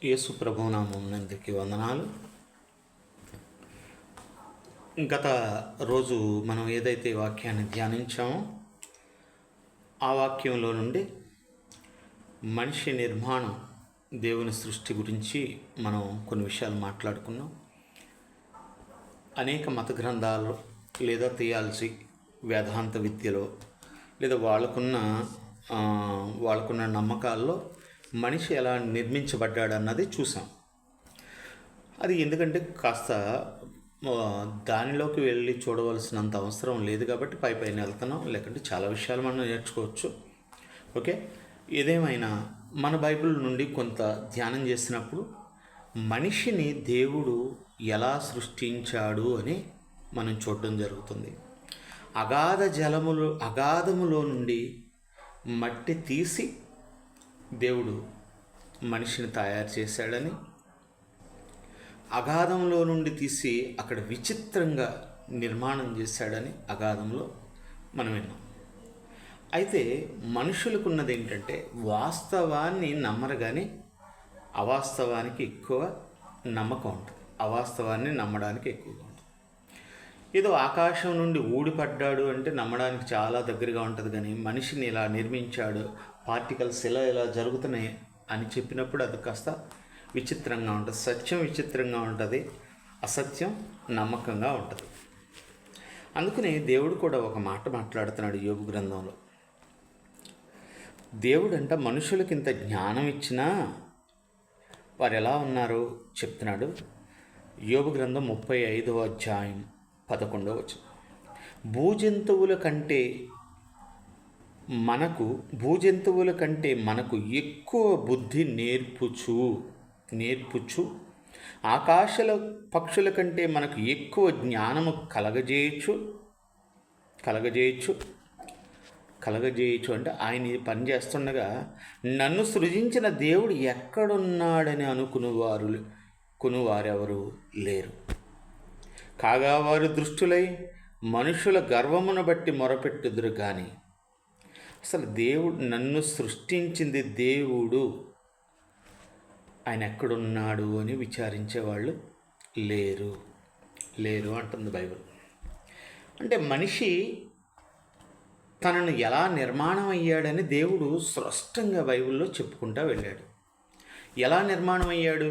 యేసు ప్రభునామంకి వందనాలు. గత రోజు మనం ఏదైతే వాక్యాన్ని ధ్యానించామో ఆ వాక్యంలో నుండి మనిషి నిర్మాణం, దేవుని సృష్టి గురించి మనం కొన్ని విషయాలు మాట్లాడుకున్నాం. అనేక మత గ్రంథాలు లేదా థియాలజీ, వేదాంత విద్యలో లేదా వాళ్ళకున్న నమ్మకాల్లో మనిషి ఎలా నిర్మించబడ్డాడన్నది చూసాం. అది ఎందుకంటే కాస్త దానిలోకి వెళ్ళి చూడవలసినంత అవసరం లేదు కాబట్టి పైన వెళ్తున్నాం. లేకుంటే చాలా విషయాలు మనం నేర్చుకోవచ్చు. ఓకే, ఏదేమైనా మన బైబిల్ నుండి కొంత ధ్యానం చేసినప్పుడు మనిషిని దేవుడు ఎలా సృష్టించాడు అని మనం చూడడం జరుగుతుంది. అగాధములో నుండి మట్టి తీసి దేవుడు మనిషిని తయారు చేశాడని, అగాధంలో నుండి తీసి అక్కడ విచిత్రంగా నిర్మాణం చేశాడని అగాధంలో మనం విన్నాం. అయితే మనుషులకు ఉన్నది ఏంటంటే వాస్తవాన్ని నమ్మరు, కానీ అవాస్తవానికి ఎక్కువ నమ్మకం ఉంటుంది. అవాస్తవాన్ని నమ్మడానికి ఎక్కువగా ఉంటుంది. ఏదో ఆకాశం నుండి ఊడిపడ్డాడు అంటే నమ్మడానికి చాలా దగ్గరగా ఉంటుంది, కానీ మనిషిని ఇలా నిర్మించాడు, పార్టికల్స్ ఇలా జరుగుతున్నాయి అని చెప్పినప్పుడు అది కాస్త విచిత్రంగా ఉంటుంది. సత్యం విచిత్రంగా ఉంటుంది, అసత్యం నమ్మకంగా ఉంటుంది. అందుకనే దేవుడు కూడా ఒక మాట మాట్లాడుతున్నాడు యోబు గ్రంథంలో. దేవుడంట మనుషులకి ఇంత జ్ఞానం ఇచ్చినా వారు ఎలా ఉన్నారో చెప్తున్నాడు. యోబు గ్రంథం 35వ అధ్యాయం 11వ వచనం. భూజంతువుల కంటే మనకు ఎక్కువ బుద్ధి నేర్పుచు ఆకాశల పక్షుల కంటే మనకు ఎక్కువ జ్ఞానము కలగజేయచ్చు అంటే ఆయన పని చేస్తుండగా నన్ను సృజించిన దేవుడు ఎక్కడున్నాడని అనుకునేవారెవరు లేరు. కాగా వారు దృష్టులై మనుషుల గర్వమును బట్టి మొరపెట్టుదురు, కానీ అసలు నన్ను సృష్టించింది దేవుడు, ఆయన ఎక్కడున్నాడు అని విచారించేవాళ్ళు లేరు అంటుంది బైబిల్. అంటే మనిషి తనను ఎలా నిర్మాణం అయ్యాడని దేవుడు స్పష్టంగా బైబిల్లో చెప్పుకుంటూ వెళ్ళాడు. ఎలా నిర్మాణం అయ్యాడు?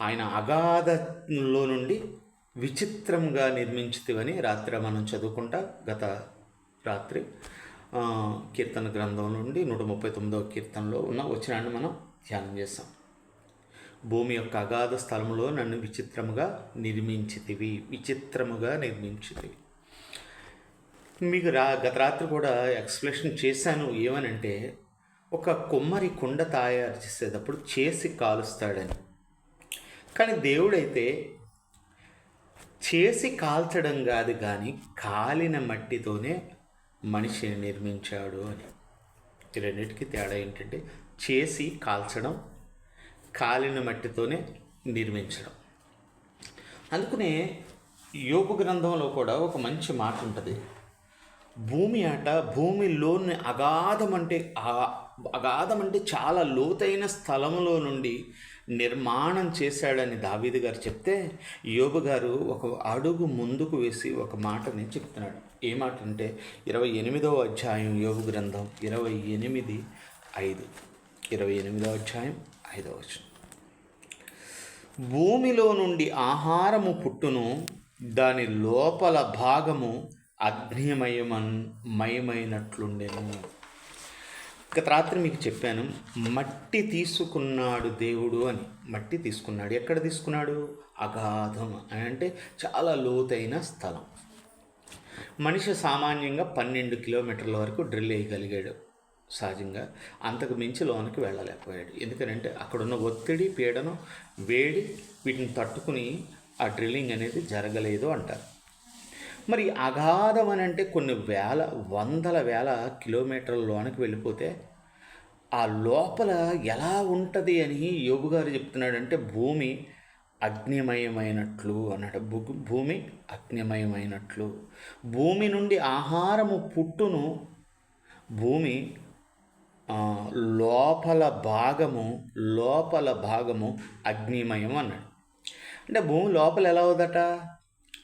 ఆయన అగాధంలో నుండి విచిత్రంగా నిర్మించుతివని రాత్రి మనం చదువుకుంటా గత రాత్రి కీర్తన గ్రంథం నుండి 139వ కీర్తనలో ఉన్న వచనాన్ని మనం ధ్యానం చేస్తాం. భూమి యొక్క అగాధ స్థలంలో నన్ను విచిత్రముగా నిర్మించితివి. మీకు గత రాత్రి కూడా ఎక్స్ప్లెనేషన్ చేశాను. ఏమనంటే, ఒక కొమ్మరి కుండ తయారు చేసేటప్పుడు చేసి కాలుస్తాడని, కానీ దేవుడైతే చేసి కాల్చడం కాదు, కానీ కాలిన మట్టితోనే మనిషిని నిర్మించాడు అని. ఈ రెండింటికి తేడా ఏంటంటే చేసి కాల్చడం, కాలిన మట్టితోనే నిర్మించడం. అందుకనే యోబు గ్రంథంలో కూడా ఒక మంచి మాట ఉంటుంది. భూమిలోని అగాధం అంటే చాలా లోతైన స్థలంలో నుండి నిర్మాణం చేశాడని దావీదు గారు చెప్తే, యోబు గారు ఒక అడుగు ముందుకు వేసి ఒక మాటని చెప్తున్నాడు. ఏ మాట అంటే 28వ అధ్యాయం యోబు గ్రంథం 28వ అధ్యాయం 5వ వచనం. భూమిలో నుండి ఆహారము పుట్టును, దాని లోపల భాగము అగ్నిమయమైనట్లుండెను. గత రాత్రి మీకు చెప్పాను, మట్టి తీసుకున్నాడు దేవుడు అని. మట్టి తీసుకున్నాడు. ఎక్కడ తీసుకున్నాడు? అగాధం అంటే చాలా లోతైన స్థలం. మనిషి సామాన్యంగా 12 కిలోమీటర్ల వరకు డ్రిల్ వేయగలిగాడు సహజంగా. అంతకు మించి లోనికి వెళ్ళలేకపోయాడు. ఎందుకంటే అక్కడున్న ఒత్తిడి, పీడనం, వేడి వీటిని తట్టుకుని ఆ డ్రిల్లింగ్ అనేది జరగలేదు అంటారు. మరి అగాధం అని అంటే కొన్ని వందల వేల కిలోమీటర్ల లోనికి వెళ్ళిపోతే ఆ లోపల ఎలా ఉంటుంది అని యోబు గారు చెప్తున్నాడంటే, భూమి అగ్నిమయమైనట్లు అన్నాడు. భూమి అగ్నిమయమైనట్లు. భూమి నుండి ఆహారము పుట్టును, భూమి ఆ, లోపల భాగము లోపల భాగము అగ్నిమయం అన్నాడు. అంటే భూమి లోపల ఎలా అవుదట?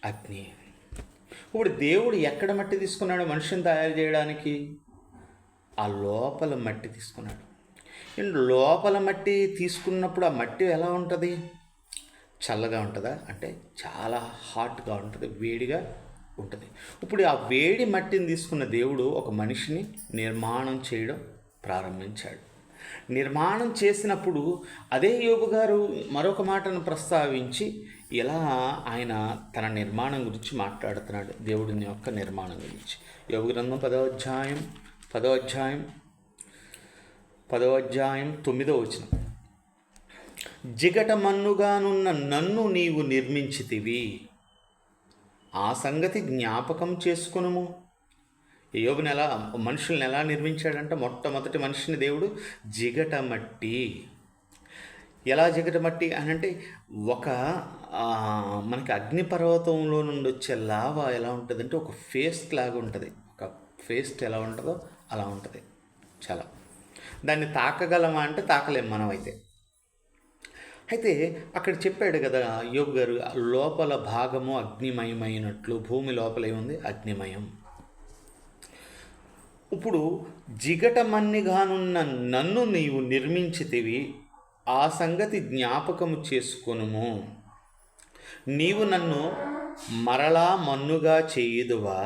అగ్ని. ఇప్పుడు దేవుడు ఎక్కడ మట్టి తీసుకున్నాడు మనిషిని తయారు చేయడానికి? ఆ లోపల మట్టి తీసుకున్నాడు. లోపల మట్టి తీసుకున్నప్పుడు ఆ మట్టి ఎలా ఉంటుంది? చల్లగా ఉంటుందా? అంటే చాలా హాట్గా ఉంటుంది, వేడిగా ఉంటుంది. ఇప్పుడు ఆ వేడి మట్టిని తీసుకున్న దేవుడు ఒక మనిషిని నిర్మాణం చేయడం ప్రారంభించాడు. నిర్మాణం చేసినప్పుడు అదే యోబు గారు మరొక మాటను ప్రస్తావించి ఇలా ఆయన తన నిర్మాణం గురించి మాట్లాడుతున్నాడు, దేవుడిని యొక్క నిర్మాణం గురించి. యోబు గ్రంథం 10వ అధ్యాయం 9వ వచనం. జిగట మన్నుగానున్న నన్ను నీవు నిర్మించితివి, ఆ సంగతి జ్ఞాపకం చేసుకునుము. యోబుని ఎలా మనుషుల్ని ఎలా నిర్మించాడంటే, మొట్టమొదటి మనిషిని దేవుడు జిగట మట్టి. ఎలా జిగట మట్టి అని అంటే, ఒక మనకి అగ్నిపర్వతంలో నుండి వచ్చే లావా ఎలా ఉంటుందంటే ఒక పేస్ట్ లాగా ఉంటుంది. ఒక పేస్ట్ ఎలా ఉంటుందో అలా ఉంటుంది. చాలా దాన్ని తాకగలమా అంటే తాకలేం మనం. అయితే అక్కడ చెప్పాడు కదా యోబు గారు, లోపల భాగము అగ్నిమయమైనట్లు భూమి లోపల ఏముంది? అగ్నిమయం. ఇప్పుడు జిగట మన్నిగానున్న నన్ను నీవు నిర్మించితివి, ఆ సంగతి జ్ఞాపకము చేసుకొనుము. నీవు నన్ను మరలా మన్నుగా చేయుదువా?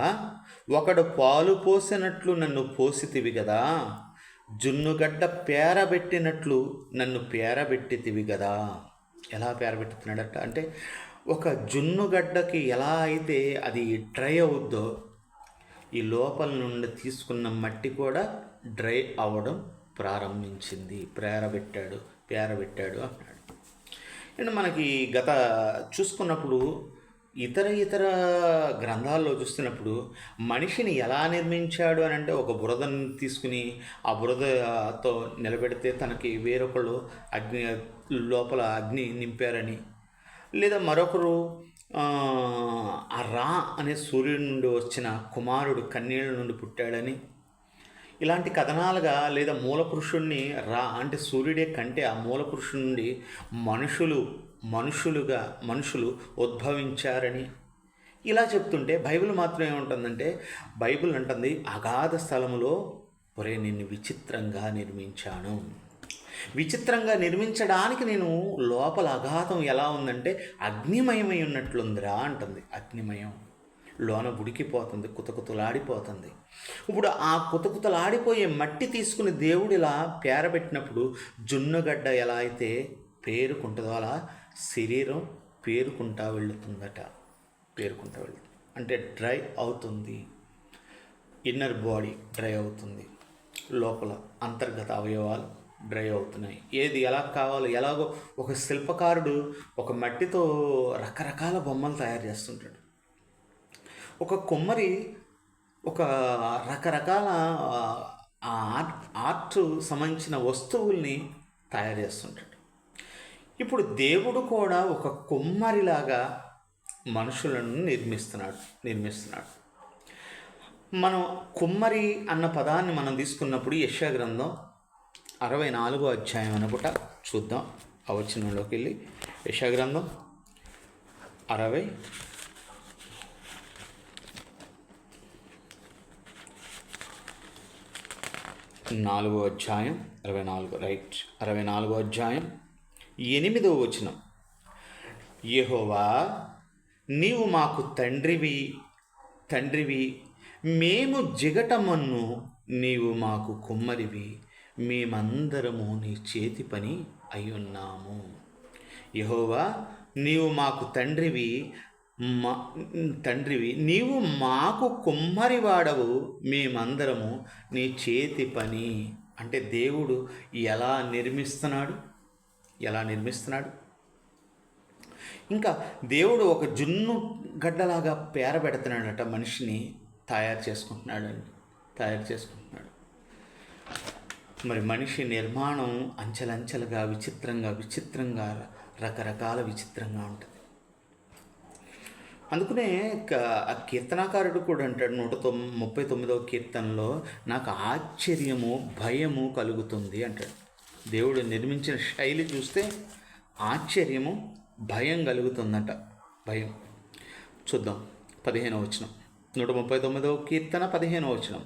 ఒకడు పాలు పోసినట్లు నన్ను పోసితివి కదా, జున్నుగడ్డ పేరబెట్టినట్లు నన్ను పేరబెట్టితివి కదా. ఎలా పేరబెట్టుతున్నాడట అంటే, ఒక జున్నుగడ్డకి ఎలా అయితే అది డ్రై అవుద్దో, ఈ లోపల నుండి తీసుకున్న మట్టి కూడా డ్రై అవ్వడం ప్రారంభించింది. పేరబెట్టాడు అన్నాడు. అండ్ మనకి గత చూసుకున్నప్పుడు ఇతర గ్రంథాల్లో చూస్తున్నప్పుడు మనిషిని ఎలా నిర్మించాడు అని అంటే, ఒక బురదను తీసుకుని ఆ బురదతో నిలబెడితే తనకి వేరొకళ్ళు లోపల అగ్ని నింపారని, లేదా మరొకరు ఆ రా అనే సూర్యుడి నుండి వచ్చిన కుమారుడు కన్నీళ్ళ నుండి పుట్టాడని, ఇలాంటి కథనాలుగా, లేదా మూల పురుషుణ్ణి రా అంటే సూర్యుడే కంటే ఆ మూల పురుషుడి నుండి మనుషులు ఉద్భవించారని ఇలా చెప్తుంటే, బైబిల్ మాత్రం ఏముంటుందంటే, బైబిల్ అంటుంది అగాధ స్థలములో ఒరే నిన్ను విచిత్రంగా నిర్మించాను. విచిత్రంగా నిర్మించడానికి నేను లోపల అగాధం ఎలా ఉందంటే అగ్నిమయమై ఉన్నట్లుందిరా అంటుంది. అగ్నిమయం లోన ఉడికిపోతుంది, కుతకుతలాడిపోతుంది. ఇప్పుడు ఆ కుతకుతలాడిపోయే మట్టి తీసుకుని దేవుడు ఇలా పేరబెట్టినప్పుడు జున్నుగడ్డ ఎలా అయితే పేరుకుంటుందో అలా శరీరం పేరుకుంటా వెళుతుందట. అంటే డ్రై అవుతుంది. ఇన్నర్ బాడీ డ్రై అవుతుంది, లోపల అంతర్గత అవయవాలు డ్రై అవుతున్నాయి. ఏది ఎలా కావాలో, ఎలాగో ఒక శిల్పకారుడు ఒక మట్టితో రకరకాల బొమ్మలు తయారు చేస్తుంటాడు. ఒక కుమ్మరి ఒక రకరకాల ఆర్ట్ సంబంధించిన వస్తువుల్ని తయారు చేస్తుంటాడు. ఇప్పుడు దేవుడు కూడా ఒక కుమ్మరిలాగా మనుషులను నిర్మిస్తున్నాడు. మనం కుమ్మరి అన్న పదాన్ని మనం తీసుకున్నప్పుడు యెషయా గ్రంథం 64వ అధ్యాయం అనుకుంటా చూద్దాం. ఆ వచనంలోకి వెళ్ళి యెషయా గ్రంథం 64వ అధ్యాయం 64వ అధ్యాయం 8వ వచనం. యెహోవా నీవు మాకు తండ్రివి, మేము జిగటమన్ను, నీవు మాకు కుమ్మరివి, మేమందరము నీ చేతి పని అయ్యున్నాము. యెహోవా నీవు మాకు తండ్రివి, నీవు మాకు కుమ్మరివాడవు, మేమందరము నీ చేతి పని. అంటే దేవుడు ఎలా నిర్మిస్తున్నాడు. ఇంకా దేవుడు ఒక జున్ను గడ్డలాగా పేరబెడుతున్నాడట, మనిషిని తయారు చేసుకుంటున్నాడు. మరి మనిషి నిర్మాణం అంచెలంచెలుగా విచిత్రంగా రకరకాల విచిత్రంగా ఉంటుంది. అందుకనే ఆ కీర్తనాకారుడు కూడా అంటాడు 139వ కీర్తనలో, నాకు ఆశ్చర్యము భయము కలుగుతుంది అంటాడు. దేవుడు నిర్మించిన శైలి చూస్తే ఆశ్చర్యము భయం కలుగుతుందట. భయం. చూద్దాం 15వ వచనం, 139వ కీర్తన 15వ వచనం.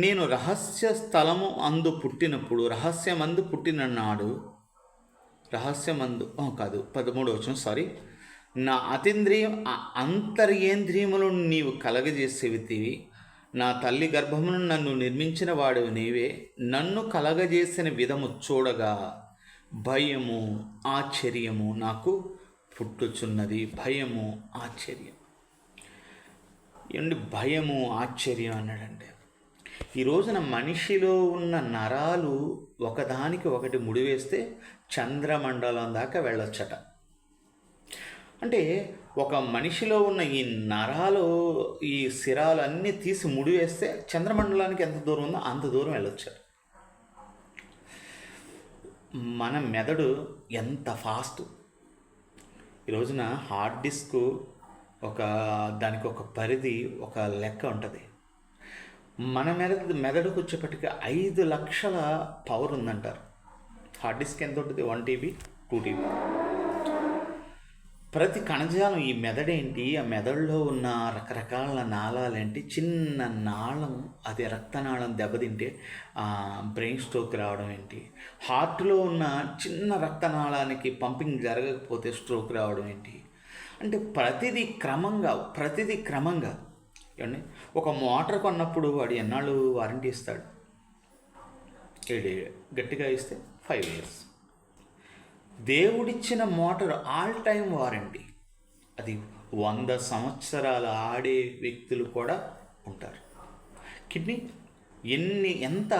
నేను రహస్య స్థలము అందు పుట్టినప్పుడు, రహస్యమందు పుట్టిన నాడు, రహస్యమందు కాదు 13వ వచనం, సారీ, నా అంతర్యేంద్రియములను నీవు కలగజేసేవితివి, నా తల్లి గర్భమును నన్ను నిర్మించిన వాడు నీవే, నన్ను కలగజేసిన విధము చూడగా భయము ఆశ్చర్యము నాకు పుట్టుచున్నది. భయము ఆశ్చర్యం. ఏమండి భయము ఆశ్చర్యం అన్నాడంటే, ఈ రోజున మనిషిలో ఉన్న నరాలు ఒకదానికి ఒకటి ముడివేస్తే చంద్రమండలం దాకా వెళ్ళొచ్చట. అంటే ఒక మనిషిలో ఉన్న ఈ నరాలు, ఈ సిరాలు అన్నీ తీసి ముడివేస్తే చంద్రమండలానికి ఎంత దూరం ఉందో అంత దూరం వెళ్ళొచ్చట. మన మెదడు ఎంత ఫాస్ట్. ఈ రోజున హార్డ్ డిస్క్ దానికి ఒక పరిధి, ఒక లెక్క ఉంటుంది. మన మెదడుకు వచ్చేప్పటికి 5 లక్షల పవర్ ఉందంటారు. హార్డ్ డిస్క్ ఎంత ఉంటుంది? 1 TB 2 TB. ప్రతి కణజాలం, ఈ మెదడేంటి, ఆ మెదడులో ఉన్న రకరకాల నాళాలేంటి, చిన్న నాళం అది రక్తనాళం దెబ్బతింటే బ్రెయిన్ స్ట్రోక్ రావడం ఏంటి, హార్ట్లో ఉన్న చిన్న రక్తనాళానికి పంపింగ్ జరగకపోతే స్ట్రోక్ రావడం ఏంటి, అంటే ప్రతిదీ క్రమంగా ఏమండి. ఒక మోటార్ కొన్నప్పుడు వాడు ఎన్నాళ్ళు వారంటీ ఇస్తాడు? 7 గట్టిగా ఇస్తే 5 years. దేవుడిచ్చిన మోటార్ ఆల్ టైమ్ వారంటీ. అది 100 సంవత్సరాలు ఆడే వ్యక్తులు కూడా ఉంటారు. కిడ్నీ ఎంత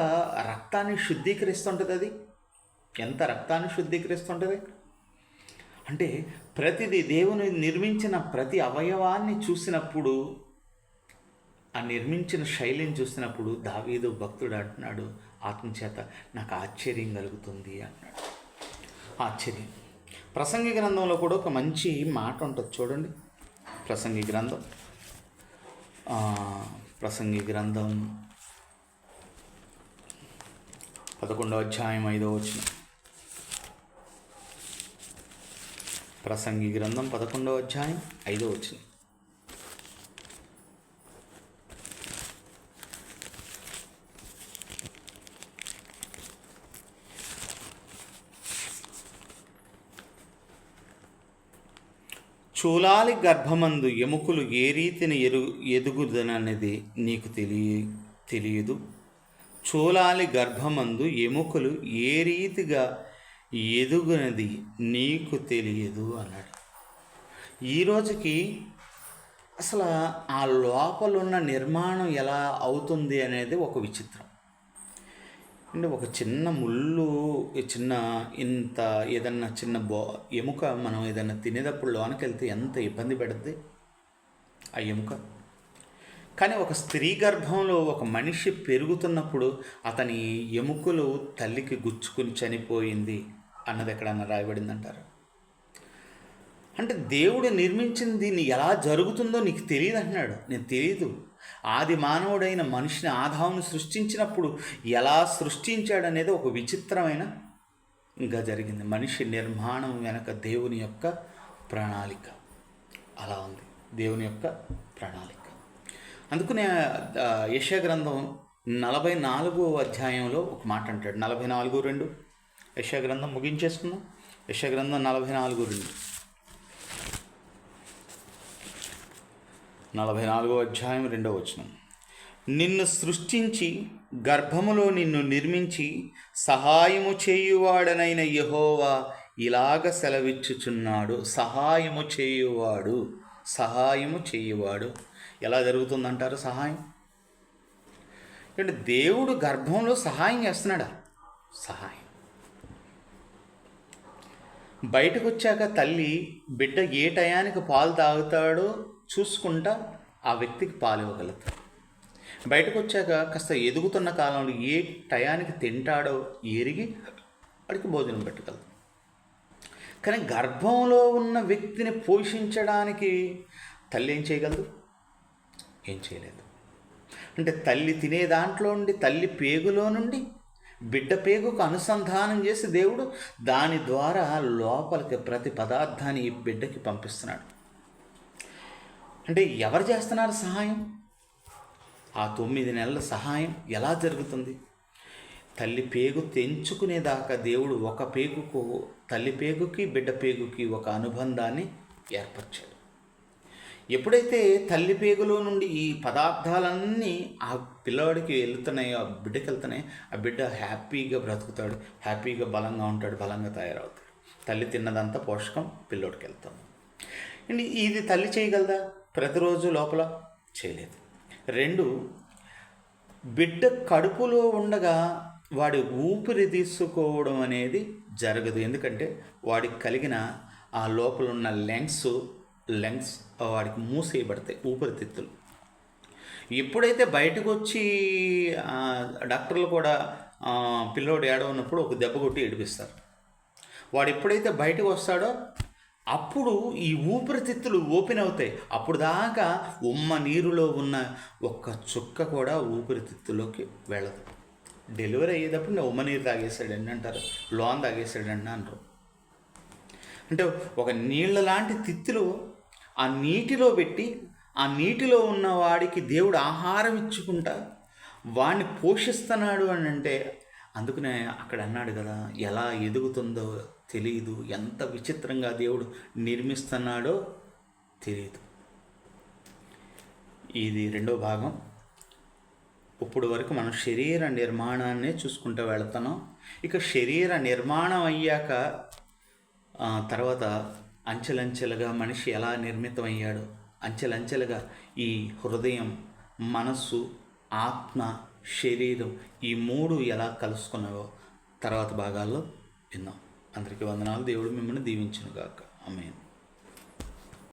రక్తాన్ని శుద్ధీకరిస్తుంటుంది, అది ఎంత రక్తాన్ని శుద్ధీకరిస్తుంటుంది అంటే, ప్రతిదీ దేవుని నిర్మించిన ప్రతి అవయవాన్ని చూసినప్పుడు, ఆ నిర్మించిన శైలిని చూసినప్పుడు దావీదు భక్తుడు అంటున్నాడు ఆత్మచేత, నాకు ఆశ్చర్యం కలుగుతుంది అన్నాడు. ఆశ్చర్యం. ప్రసంగి గ్రంథంలో కూడా ఒక మంచి మాట ఉంటుంది చూడండి. ప్రసంగి గ్రంథం 11వ అధ్యాయం 5వ వచనం. ప్రసంగి గ్రంథం 11వ అధ్యాయం 5వ వచనం. చూలాలి గర్భమందు ఎముకలు ఏ రీతిని ఎదుగుదననేది నీకు తెలియదు. చూలాలి గర్భమందు ఎముకలు ఏ రీతిగా ఎదుగునది నీకు తెలియదు అన్నాడు. ఈరోజుకి అసలు ఆ లోపలున్న నిర్మాణం ఎలా అవుతుంది అనేది ఒక విచిత్రం. అంటే ఒక చిన్న ముళ్ళు, ఇంత ఏదన్నా చిన్న ఎముక మనం ఏదన్నా తినేటప్పుడు లోనికి వెళ్తే ఎంత ఇబ్బంది పెడుతుంది ఆ ఎముక. కానీ ఒక స్త్రీ గర్భంలో ఒక మనిషి పెరుగుతున్నప్పుడు అతని ఎముకలు తల్లికి గుచ్చుకుని చనిపోయింది అన్నది ఎక్కడన్నా రాయబడిందంటారు. అంటే దేవుడు నిర్మించింది దీన్ని ఎలా జరుగుతుందో నీకు తెలియదు అంటున్నాడు. నేను తెలియదు. ఆది మానవుడైన మనిషిని ఆదామును సృష్టించినప్పుడు ఎలా సృష్టించాడనేది ఒక విచిత్రమైన ఇంకా జరిగింది. మనిషి నిర్మాణం వెనక దేవుని యొక్క ప్రణాళిక అలా ఉంది. దేవుని యొక్క ప్రణాళిక. అందుకనే యెషయా గ్రంథం 44వ అధ్యాయంలో ఒక మాట అంటాడు. 44:2 యెషయా గ్రంథం ముగించేసుకుందాం. యెషయా గ్రంథం 44:2. 44వ అధ్యాయం 2వ వచనం. నిన్ను సృష్టించి గర్భములో నిన్ను నిర్మించి సహాయము చేయువాడనైన యెహోవా ఇలాగ సెలవిచ్చుచున్నాడు. సహాయము చేయువాడు. ఎలా జరుగుతుందంటారు సహాయం? అంటే దేవుడు గర్భంలో సహాయం చేస్తున్నాడా? సహాయం. బయటకు వచ్చాక తల్లి బిడ్డ ఏ టయానికి పాలు తాగుతాడో చూసుకుంటా ఆ వ్యక్తికి పాలు ఇవ్వగలదు. బయటకు వచ్చాక కాస్త ఎదుగుతున్న కాలంలో ఏ టయానికి తింటాడో ఎరిగి వాడికి భోజనం పెట్టగలదు. కానీ గర్భంలో ఉన్న వ్యక్తిని పోషించడానికి తల్లి ఏం చేయగలదు? ఏం చేయలేదు. అంటే తల్లి తినే దాంట్లో నుండి, తల్లి పేగులో నుండి బిడ్డ పేగుకు అనుసంధానం చేసి దేవుడు దాని ద్వారా లోపలికి ప్రతి పదార్థాన్ని ఈ బిడ్డకి పంపిస్తున్నాడు. అంటే ఎవరు చేస్తున్నారు సహాయం? ఆ 9 నెలల సహాయం ఎలా జరుగుతుంది? తల్లి పేగు తెంచుకునేదాకా దేవుడు ఒక పేగుకు, తల్లి పేగుకి బిడ్డ పేగుకి ఒక అనుబంధాన్ని ఏర్పరిచాడు. ఎప్పుడైతే తల్లి పేగులో నుండి ఈ పదార్థాలన్నీ ఆ పిల్లవాడికి వెళ్తున్నాయో, ఆ బిడ్డకి వెళ్తున్నాయి, ఆ బిడ్డ హ్యాపీగా బ్రతుకుతాడు, హ్యాపీగా బలంగా ఉంటాడు, బలంగా తయారవుతాడు. తల్లి తిన్నదంతా పోషకం పిల్లోడికి వెళ్తాం. అండ్ ఇది తల్లి చేయగలదా ప్రతిరోజు లోపల? చేయలేదు. 2, బిడ్డ కడుపులో ఉండగా వాడి ఊపిరి తీసుకోవడం అనేది జరగదు. ఎందుకంటే వాడికి కలిగిన ఆ లోపల ఉన్న లంగ్స్ వాడికి మూసేయబడతాయి, ఊపిరితిత్తులు. ఎప్పుడైతే బయటకు వచ్చి డాక్టర్లు కూడా పిల్లోడు ఏడవన్నప్పుడు ఒక దెబ్బ కొట్టి ఏడిపిస్తారు. వాడు ఎప్పుడైతే బయటకు వస్తాడో అప్పుడు ఈ ఊపిరితిత్తులు ఓపెన్ అవుతాయి. అప్పుడు దాకా నీరులో ఉన్న ఒక్క చుక్క కూడా ఊపిరితిత్తులోకి వెళ్ళదు. డెలివరీ అయ్యేటప్పుడు నేను నీరు తాగేసాడండి అంటారు, లోన్ తాగేసాడండి అంటారు. అంటే ఒక నీళ్ళ లాంటి తిత్తులు ఆ నీటిలో పెట్టి, ఆ నీటిలో ఉన్న వాడికి దేవుడు ఆహారం ఇచ్చుకుంటా వాడిని పోషిస్తున్నాడు అని అంటే, అందుకనే అక్కడ అన్నాడు కదా, ఎలా ఎదుగుతుందో తెలియదు, ఎంత విచిత్రంగా దేవుడు నిర్మిస్తున్నాడో తెలియదు. ఇది 2వ భాగం. ఇప్పుడు వరకు మనం శరీర నిర్మాణాన్నే చూసుకుంటూ వెళుతున్నాం. ఇక శరీర నిర్మాణం అయ్యాక తర్వాత అంచెలంచెలుగా మనిషి ఎలా నిర్మితమయ్యాడో, అంచెలంచెలుగా ఈ హృదయం, మనస్సు, ఆత్మ, శరీరం ఈ 3 ఎలా కలుసుకున్నావో తర్వాత భాగాల్లో విన్నాం. అందరికీ వందనాలు. దేవుడు మిమ్మల్ని దీవించును గాక. ఆమేన్.